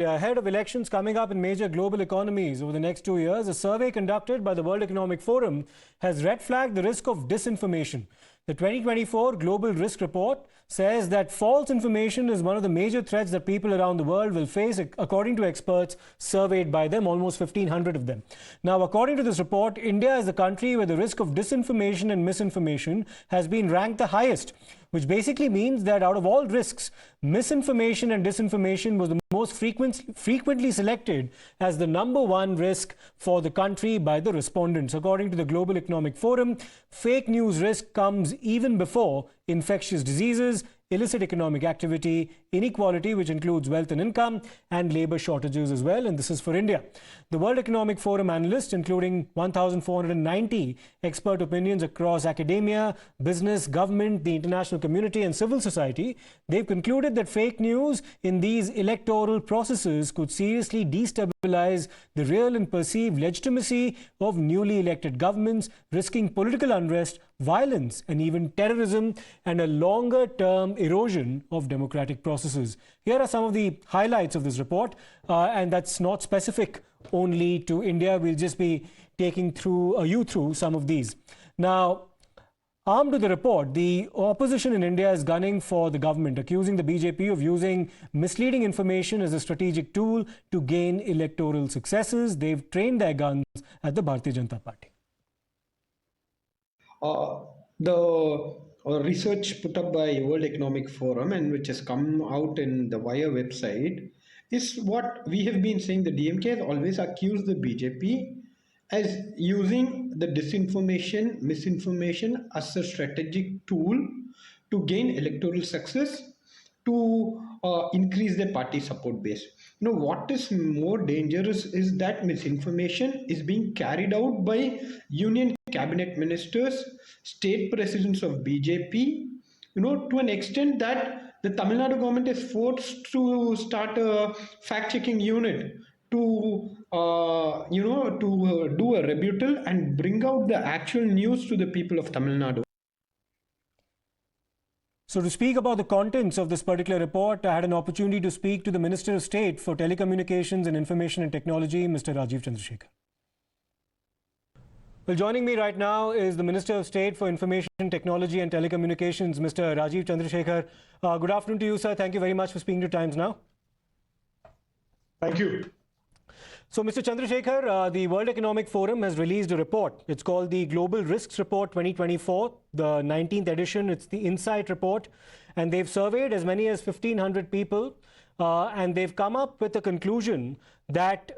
Ahead of elections coming up in major global economies over the next 2 years, a survey conducted by the World Economic Forum has red flagged the risk of disinformation. The 2024 Global Risk Report says that false information is one of the major threats that people around the world will face, according to experts surveyed by them, almost 1,500 of them. Now, according to this report, India is the country where the risk of disinformation and misinformation has been ranked the highest, which basically means that out of all risks, misinformation and disinformation was the most frequently selected as the #1 risk for the country by the respondents. According to the Global Economic Forum, fake news risk comes even before infectious diseases, illicit economic activity, inequality, which includes wealth and income, and labor shortages as well. And this is for India. The World Economic Forum analysts, including 1,490 expert opinions across academia, business, government, the international community, and civil society, they've concluded that fake news in these electoral processes could seriously destabilize the real and perceived legitimacy of newly elected governments, risking political unrest, violence, and even terrorism, and a longer-term erosion of democratic processes. Here are some of the highlights of this report, and that's not specific only to India. We'll just be taking you through some of these. Now, armed with the report, the opposition in India is gunning for the government, accusing the BJP of using misleading information as a strategic tool to gain electoral successes. They've trained their guns at the Bharatiya Janata Party. The research put up by World Economic Forum and which has come out in the Wire website is what we have been saying. The DMK has always accused the BJP as using the disinformation, misinformation as a strategic tool to gain electoral success, to increase their party support base. What is more dangerous is that misinformation is being carried out by union cabinet ministers, state presidents of BJP, to an extent that the Tamil Nadu government is forced to start a fact-checking unit to do a rebuttal and bring out the actual news to the people of Tamil Nadu. So to speak about the contents of this particular report, I had an opportunity to speak to the Minister of State for Telecommunications and Information and Technology, Mr. Rajeev Chandrasekhar. Well, joining me right now is the Minister of State for Information Technology and Telecommunications, Mr. Rajeev Chandrasekhar. Good afternoon to you, sir. Thank you very much for speaking to Times Now. Thank you. So, Mr. Chandrasekhar, the World Economic Forum has released a report. It's called the Global Risks Report 2024, the 19th edition. It's the Insight Report. And they've surveyed as many as 1,500 people. And they've come up with a conclusion that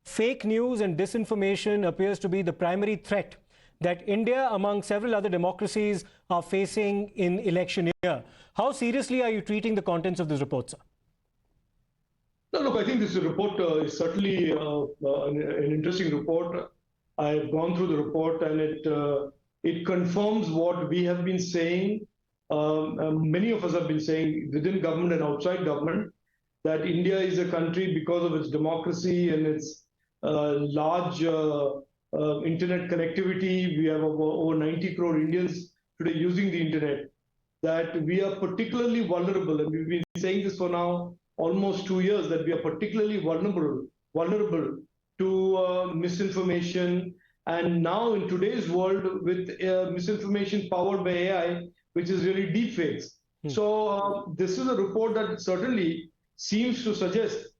fake news and disinformation appears to be the primary threat that India, among several other democracies, are facing in election year. How seriously are you treating the contents of this report, sir? No, look, I think this report is certainly an interesting report. I've gone through the report and it confirms what we have been saying. Many of us have been saying within government and outside government that India is a country, because of its democracy and its large internet connectivity. We have over 90 crore Indians today using the internet, that we are particularly vulnerable. And we've been saying this for now almost 2 years, that we are particularly vulnerable to misinformation. And now in today's world with misinformation powered by AI, which is really deepfakes. So this is a report that certainly seems to suggest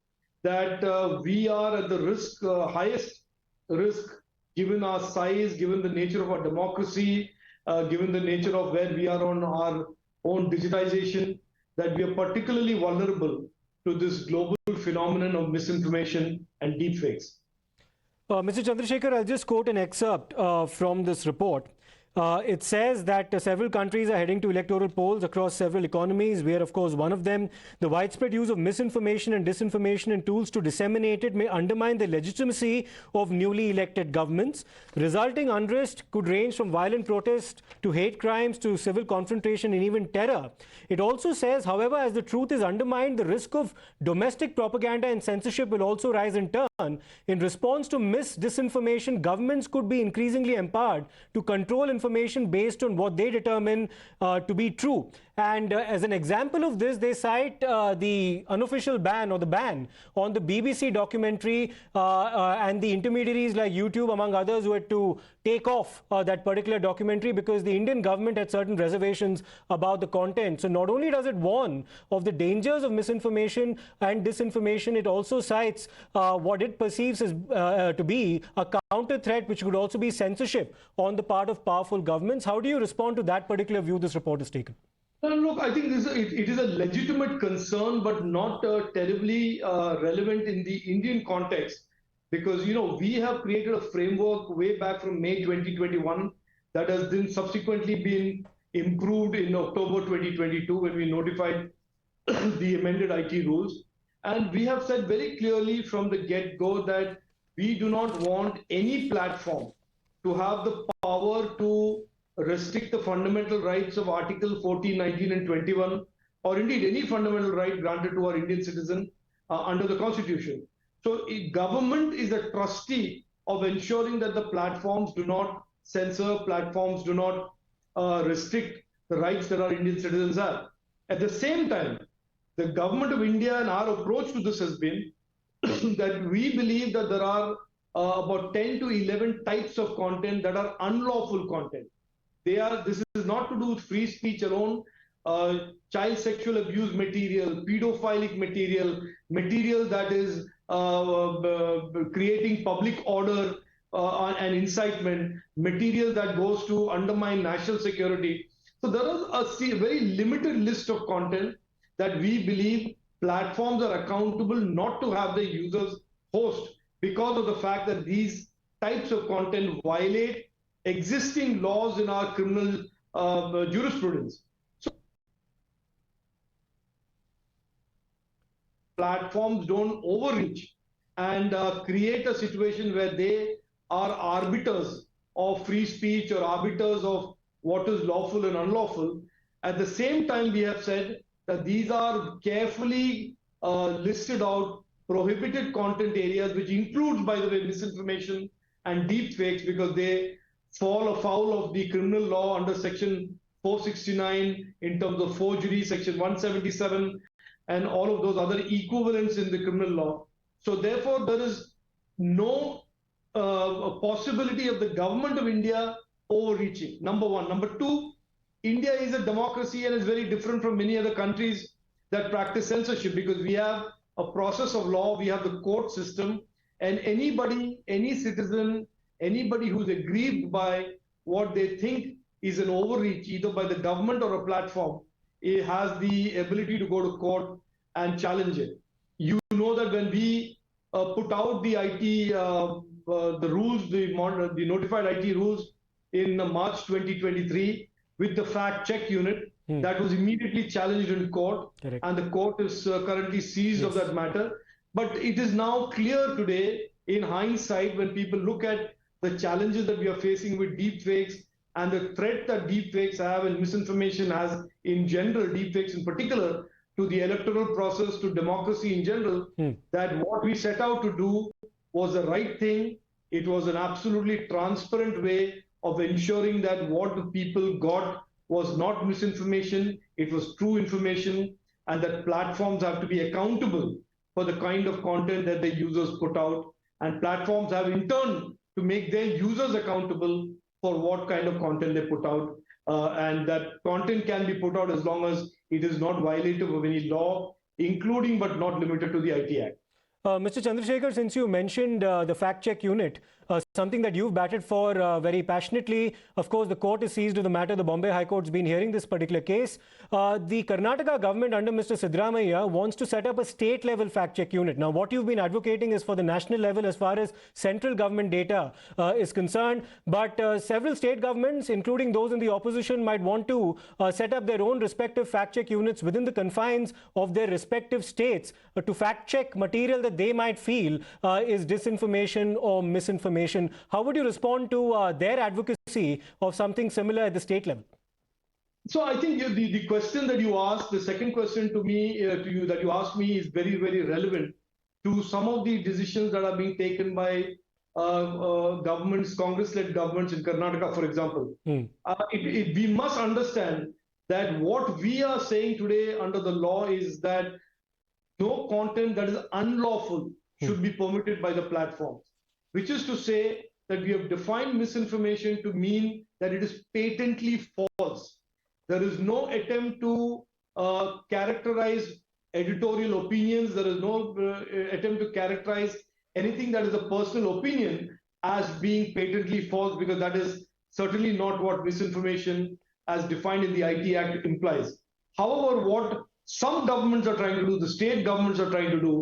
that we are at the highest risk, given our size, given the nature of our democracy, given the nature of where we are on our own digitization, that we are particularly vulnerable to this global phenomenon of misinformation and deepfakes. Mr. Chandrasekhar, I'll just quote an excerpt from this report. It says that several countries are heading to electoral polls across several economies. We are, of course, one of them. The widespread use of misinformation and disinformation and tools to disseminate it may undermine the legitimacy of newly elected governments. Resulting unrest could range from violent protest to hate crimes to civil confrontation and even terror. It also says, however, as the truth is undermined, the risk of domestic propaganda and censorship will also rise in turn. In response to disinformation, governments could be increasingly empowered to control information based on what they determine to be true. And as an example of this, they cite the unofficial ban or the ban on the BBC documentary and the intermediaries like YouTube, among others, who had to take off that particular documentary because the Indian government had certain reservations about the content. So not only does it warn of the dangers of misinformation and disinformation, it also cites what it perceives as to be a counter threat, which could also be censorship on the part of powerful governments. How do you respond to that particular view this report has taken? Look, I think it is a legitimate concern, but not terribly relevant in the Indian context, because we have created a framework way back from May 2021 that has then subsequently been improved in October 2022 when we notified the amended IT rules. And we have said very clearly from the get-go that we do not want any platform to have the power to restrict the fundamental rights of Article 14, 19, and 21, or indeed any fundamental right granted to our Indian citizen under the Constitution. So government is a trustee of ensuring that the platforms do not censor, platforms do not restrict the rights that our Indian citizens have. At the same time, the government of India and our approach to this has been that we believe that there are about 10 to 11 types of content that are unlawful content. This is not to do with free speech alone. Child sexual abuse material, pedophilic material, material that is creating public order and incitement, material that goes to undermine national security. So there is a very limited list of content that we believe platforms are accountable not to have the users host because of the fact that these types of content violate existing laws in our criminal jurisprudence. So platforms don't overreach and create a situation where they are arbiters of free speech or arbiters of what is lawful and unlawful. At the same time, we have said that these are carefully listed out prohibited content areas, which includes, by the way, misinformation and deep fakes, because they fall afoul of the criminal law under section 469 in terms of forgery, section 177, and all of those other equivalents in the criminal law. So therefore, there is no possibility of the government of India overreaching, number one. Number two, India is a democracy and is very different from many other countries that practice censorship, because we have a process of law, we have the court system, and anybody, any citizen, anybody who's aggrieved by what they think is an overreach, either by the government or a platform, it has the ability to go to court and challenge it. You know that when we put out the IT, the rules, the notified IT rules in March 2023 with the fact check unit, that was immediately challenged in court. Correct. And the court is currently seized of that matter. But it is now clear today, in hindsight, when people look at the challenges that we are facing with deepfakes and the threat that deepfakes have and misinformation has in general, deepfakes in particular, to the electoral process, to democracy in general, that what we set out to do was the right thing. It was an absolutely transparent way of ensuring that what the people got was not misinformation, it was true information, and that platforms have to be accountable for the kind of content that their users put out, and platforms have in turn to make their users accountable for what kind of content they put out, and that content can be put out as long as it is not violative of any law, including but not limited to the IT Act. Mr. Chandrasekhar, since you mentioned the fact-check unit, something that you've batted for very passionately, of course, the court is seized of the matter. The Bombay High Court's been hearing this particular case. The Karnataka government under Mr. Siddaramaiah wants to set up a state-level fact-check unit. Now, what you've been advocating is for the national level as far as central government data is concerned. But several state governments, including those in the opposition, might want to set up their own respective fact-check units within the confines of their respective states to fact-check material that they might feel is disinformation or misinformation. How would you respond to their advocacy of something similar at the state level? So I think the question that you asked, the second question to me, to you that you asked me, is very, very relevant to some of the decisions that are being taken by governments, Congress-led governments in Karnataka, for example. We must understand that what we are saying today under the law is that no content that is unlawful should be permitted by the platforms, which is to say that we have defined misinformation to mean that it is patently false. There is no attempt to characterize editorial opinions. There is no attempt to characterize anything that is a personal opinion as being patently false, because that is certainly not what misinformation as defined in the IT Act implies. However, what some governments are trying to do, the state governments are trying to do,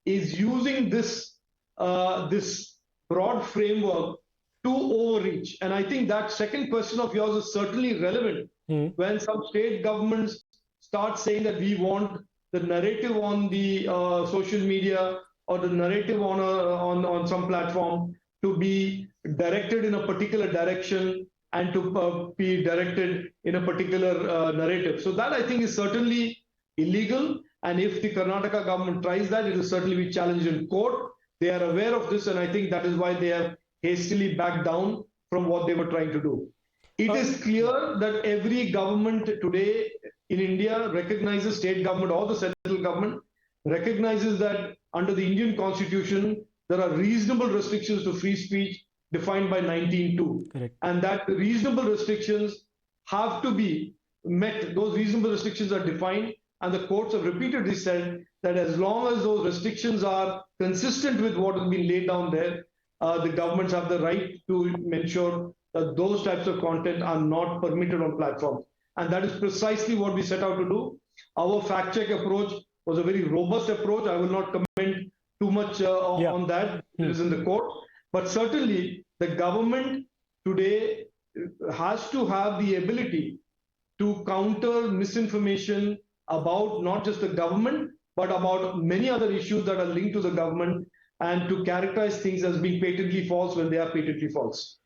is using this broad framework to overreach. And I think that second question of yours is certainly relevant when some state governments start saying that we want the narrative on the social media or the narrative on some platform to be directed in a particular direction and to be directed in a particular narrative. So that, I think, is certainly illegal. And if the Karnataka government tries that, it will certainly be challenged in court. They are aware of this, and I think that is why they have hastily backed down from what they were trying to do. It is clear that every government today in India recognizes, state government or the central government recognizes that under the Indian Constitution, there are reasonable restrictions to free speech defined by 19.2. Correct. And that reasonable restrictions have to be met. Those reasonable restrictions are defined, and the courts have repeatedly said that as long as those restrictions are consistent with what has been laid down there, the governments have the right to ensure that those types of content are not permitted on platforms. And that is precisely what we set out to do. Our fact check approach was a very robust approach. I will not comment too much on that. It is in the court. But certainly the government today has to have the ability to counter misinformation about not just the government, but about many other issues that are linked to the government, and to characterize things as being patently false when they are patently false.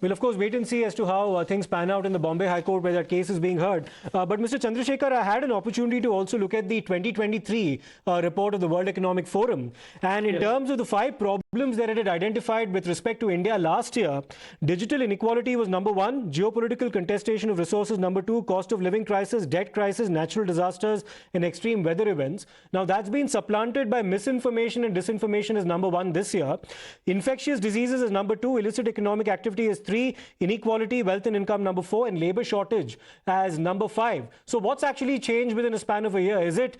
We'll, of course, wait and see as to how things pan out in the Bombay High Court where that case is being heard. But Mr. Chandrasekhar, I had an opportunity to also look at the 2023 report of the World Economic Forum. And in terms of the 5 problems that it had identified with respect to India last year, digital inequality was number 1, geopolitical contestation of resources number 2, cost of living crisis, debt crisis, natural disasters, and extreme weather events. Now, that's been supplanted by misinformation and disinformation as number 1 this year. Infectious diseases is number 2, illicit economic activity is 3, inequality, wealth and income number 4, and labor shortage as number 5. So what's actually changed within a span of a year? Is it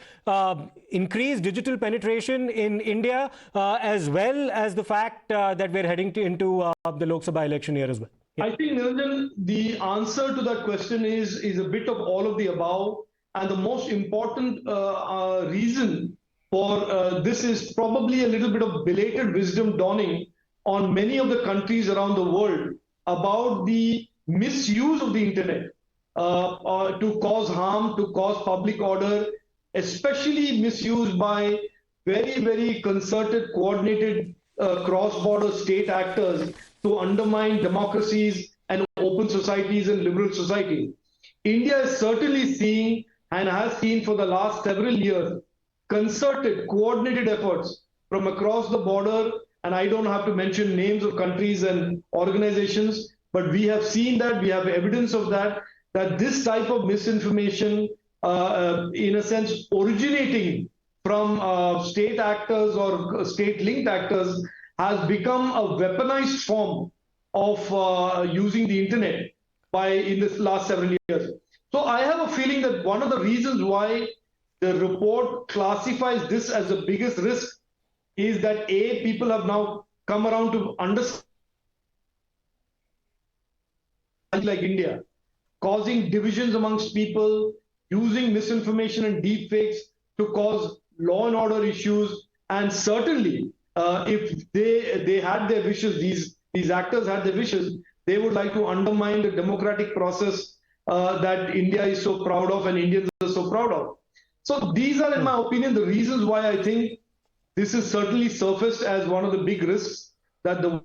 increased digital penetration in India as well as the fact that we're heading into the Lok Sabha election year as well? I think, Niranjan, the answer to that question is a bit of all of the above. And the most important reason for this is probably a little bit of belated wisdom dawning on many of the countries around the world about the misuse of the internet to cause harm, to cause public order, especially misused by very, very concerted, coordinated cross-border state actors to undermine democracies and open societies and liberal societies. India is certainly seeing and has seen for the last several years concerted, coordinated efforts from across the border. And I don't have to mention names of countries and organizations, but we have seen that, we have evidence of that, that this type of misinformation, in a sense, originating from state actors or state-linked actors, has become a weaponized form of using the internet in this last several years. So I have a feeling that one of the reasons why the report classifies this as the biggest risk is that people have now come around to understand, like India, causing divisions amongst people, using misinformation and deepfakes to cause law and order issues. And certainly, if they had their wishes, these actors had their wishes, they would like to undermine the democratic process that India is so proud of and Indians are so proud of. So these are, in my opinion, the reasons why I think this is certainly surfaced as one of the big risks that the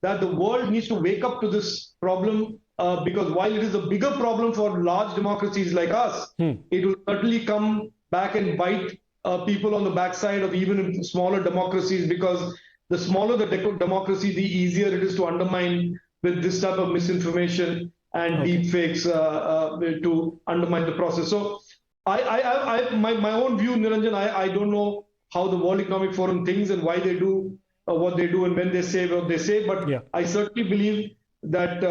world needs to wake up to this problem, because while it is a bigger problem for large democracies like us, it will certainly come back and bite people on the backside of even smaller democracies, because the smaller the democracy, the easier it is to undermine with this type of misinformation and deep fakes to undermine the process. So my own view, Niranjan, I don't know how the World Economic Forum thinks and why they do what they do and when they say what they say, but I certainly believe that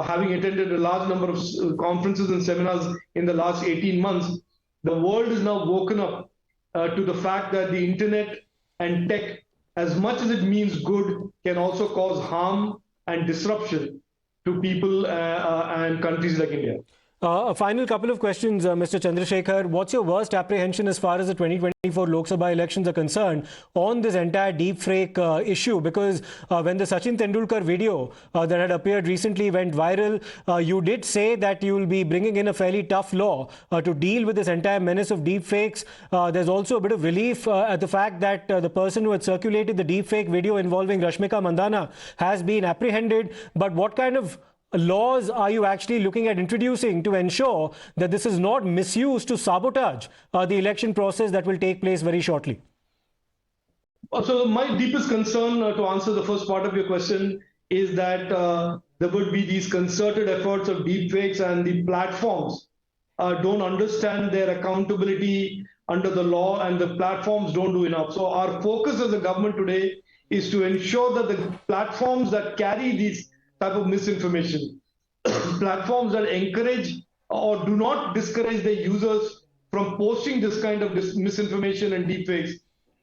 having attended a large number of conferences and seminars in the last 18 months, the world is now woken up to the fact that the internet and tech, as much as it means good, can also cause harm and disruption to people and countries like India. A final couple of questions, Mr. Chandrasekhar. What's your worst apprehension as far as the 2024 Lok Sabha elections are concerned on this entire deepfake issue? Because when the Sachin Tendulkar video that had appeared recently went viral, you did say that you will be bringing in a fairly tough law to deal with this entire menace of deepfakes. There's also a bit of relief at the fact that the person who had circulated the deepfake video involving Rashmika Mandana has been apprehended. But what kind of laws are you actually looking at introducing to ensure that this is not misused to sabotage the election process that will take place very shortly? So my deepest concern, to answer the first part of your question, is that there would be these concerted efforts of deepfakes and the platforms don't understand their accountability under the law, and the platforms don't do enough. So our focus as a government today is to ensure that the platforms that carry these type of misinformation, platforms that encourage or do not discourage their users from posting this kind of misinformation and deepfakes,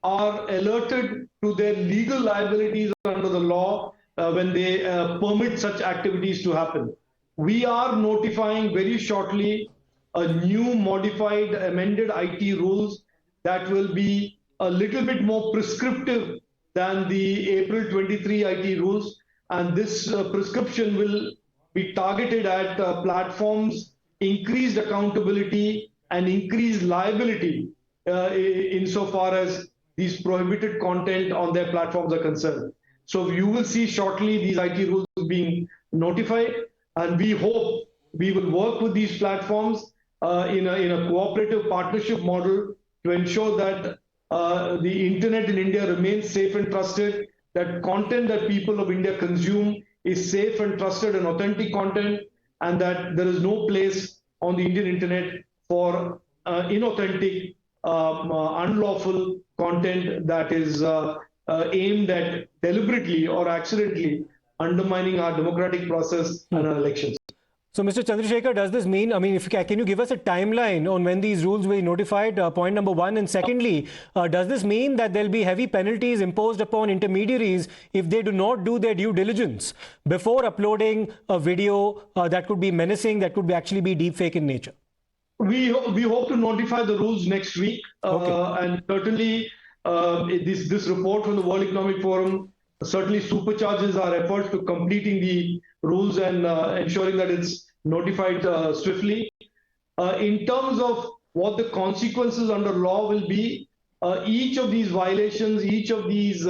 are alerted to their legal liabilities under the law when they permit such activities to happen. We are notifying very shortly a new modified amended IT rules that will be a little bit more prescriptive than the April 23 IT rules. And this prescription will be targeted at platforms, increased accountability and increased liability insofar as these prohibited content on their platforms are concerned. So you will see shortly these IT rules being notified, and we hope we will work with these platforms in a cooperative partnership model to ensure that the internet in India remains safe and trusted, that content that people of India consume is safe and trusted and authentic content, and that there is no place on the Indian internet for inauthentic, unlawful content that is aimed at deliberately or accidentally undermining our democratic process and our elections. So, Mr. Chandrasekhar, does this mean, can you give us a timeline on when these rules will be notified? Point number one. And secondly, does this mean that there'll be heavy penalties imposed upon intermediaries if they do not do their due diligence before uploading a video that could be menacing, that could actually be deepfake in nature? We hope to notify the rules next week. And certainly this report from the World Economic Forum certainly supercharges our efforts to completing the rules and ensuring that it's notified swiftly. In terms of what the consequences under law will be, each of these violations, each of these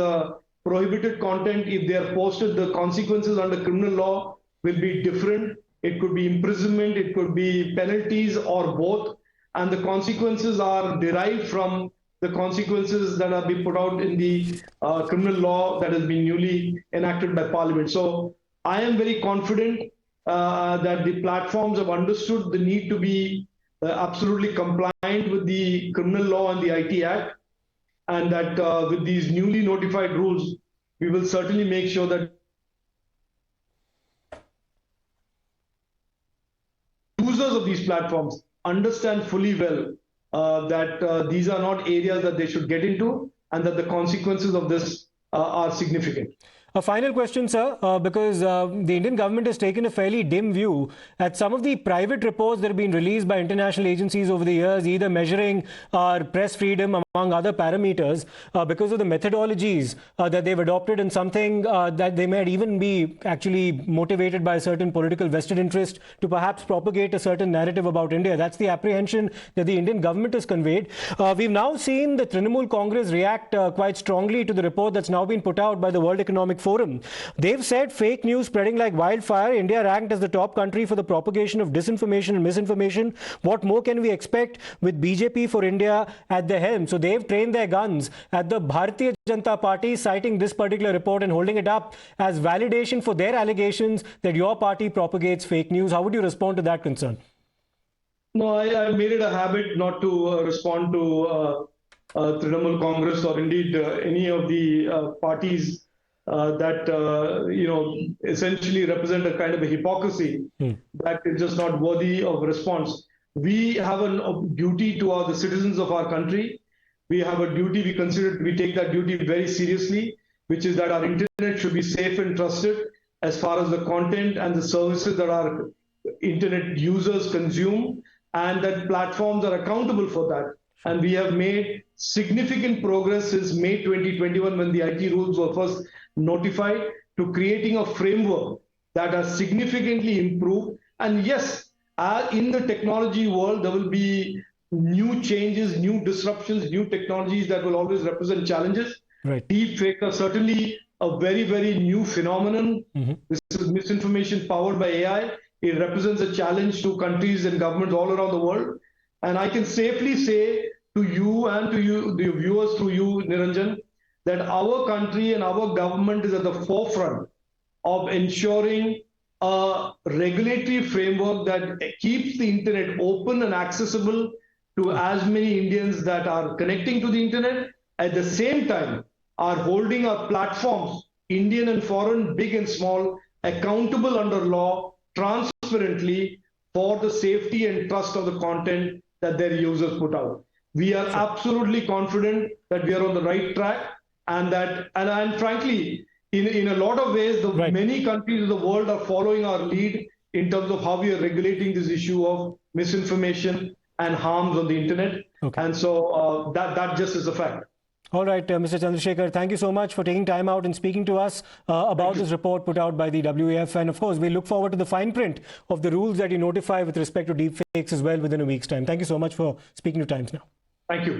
prohibited content, if they are posted, the consequences under criminal law will be different. It could be imprisonment, it could be penalties, or both. And the consequences are derived from the consequences that have been put out in the criminal law that has been newly enacted by Parliament. So I am very confident that the platforms have understood the need to be absolutely compliant with the criminal law and the IT Act, and that with these newly notified rules, we will certainly make sure that users of these platforms understand fully well that these are not areas that they should get into, and that the consequences of this are significant. A final question, sir, because the Indian government has taken a fairly dim view at some of the private reports that have been released by international agencies over the years, either measuring our press freedom among other parameters because of the methodologies that they've adopted, and something that they might even be actually motivated by a certain political vested interest to perhaps propagate a certain narrative about India. That's the apprehension that the Indian government has conveyed. We've now seen the Trinamool Congress react quite strongly to the report that's now been put out by the World Economic Forum. They've said fake news spreading like wildfire. India ranked as the top country for the propagation of disinformation and misinformation. What more can we expect with BJP for India at the helm? So they've trained their guns at the Bharatiya Janata Party, citing this particular report and holding it up as validation for their allegations that your party propagates fake news. How would you respond to that concern? No, I made it a habit not to respond to Trinamool Congress or indeed any of the parties that essentially represent a kind of a hypocrisy that is just not worthy of response. We have a duty to the citizens of our country. We have a duty, we take that duty very seriously, which is that our internet should be safe and trusted as far as the content and the services that our internet users consume, and that platforms are accountable for that. And we have made significant progress since May 2021, when the IT rules were first notified, to creating a framework that has significantly improved. And yes, in the technology world, there will be new changes, new disruptions, new technologies that will always represent challenges. Right. Deep fake are certainly a very, very new phenomenon. This is misinformation powered by AI. It represents a challenge to countries and governments all around the world. And I can safely say to you and to you, the viewers, through you, Niranjan, that our country and our government is at the forefront of ensuring a regulatory framework that keeps the internet open and accessible to as many Indians that are connecting to the internet. At the same time, are holding our platforms, Indian and foreign, big and small, accountable under law, transparently, for the safety and trust of the content that their users put out. We are absolutely confident that we are on the right track, and frankly, in a lot of ways, many countries in the world are following our lead in terms of how we are regulating this issue of misinformation and harms on the internet. And so that just is a fact. All right, Mr. Chandrasekhar, thank you so much for taking time out and speaking to us about this report put out by the WEF. And of course, we look forward to the fine print of the rules that you notify with respect to deepfakes as well within a week's time. Thank you so much for speaking to Times Now. Thank you.